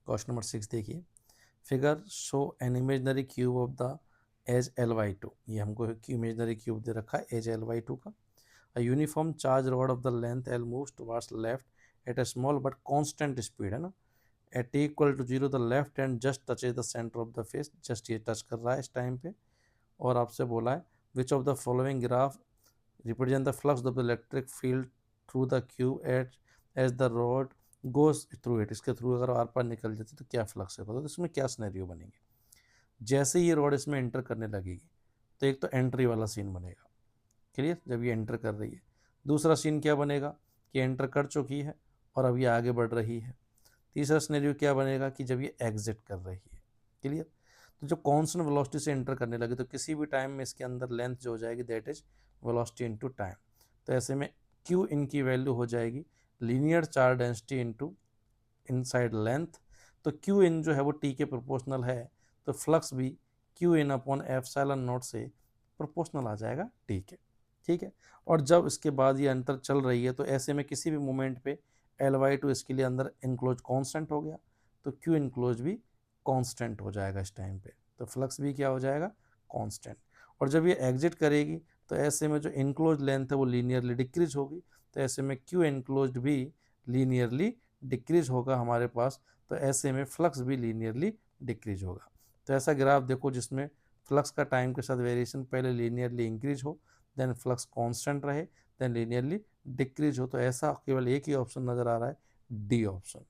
Question number 6 देखिए, figure show an imaginary cube of the edge Ly2। ये हमको imaginary cube दे रखा है एज Ly2 का। A uniform charge rod of the length L moves towards left at a small but constant speed, है ना। at t equal to 0 the left hand just touches the center of the face, just ये touch कर रहा है इस time पे। और आपसे बोला है which of the following graph represent the flux of the electric field through the cube as the rod goes through it। इसके थ्रू अगर आर पार निकल जाती तो क्या फ्लक्स है, तो इसमें क्या सिनेरियो बनेंगे। जैसे ये रॉड इसमें एंटर करने लगेगी तो एक तो एंट्री वाला सीन बनेगा, क्लियर, जब ये एंटर कर रही है। दूसरा सीन क्या बनेगा कि एंटर कर चुकी है और अब ये आगे बढ़ रही है। तीसरा सिनेरियो क्या बनेगा कि जब ये एग्जिट कर रही है, क्लियर। तो जो कॉन्स्टेंट वेलोसिटी से एंटर करने लगे तो किसी भी टाइम में इसके अंदर लेंथ जो हो जाएगी that is velocity into time. तो ऐसे में क्यू इन की वैल्यू हो जाएगी linear charge density into inside length. तो क्यू इन जो है वो टी के प्रोपोर्शनल है, तो फ्लक्स भी Q in upon epsilon not से प्रोपोर्शनल आ जाएगा टी के, ठीक है। और जब इसके बाद ये अंतर चल रही है तो ऐसे में किसी भी मोमेंट पे Ly2 इसके लिए अंदर इनक्लोज कांस्टेंट हो गया, तो क्यू इनक्लोज भी कांस्टेंट हो जाएगा इस टाइम पे, तो फ्लक्स भी क्या हो जाएगा कांस्टेंट। और जब ये एग्जिट करेगी तो ऐसे में जो इनक्लोज लेंथ है वो लीनियरली डिक्रीज होगी, तो ऐसे में क्यू इनक्लोज भी लीनियरली डिक्रीज होगा हमारे पास, तो ऐसे में फ्लक्स भी लीनियरली डिक्रीज होगा। तो ऐसा ग्राफ देखो जिसमें फ्लक्स का टाइम के साथ वेरिएशन पहले लीनियरली इंक्रीज हो, देन फ्लक्स कांस्टेंट रहे, देन लीनियरली डिक्रीज हो। तो ऐसा केवल एक ही ऑप्शन नज़र आ रहा है, डी ऑप्शन।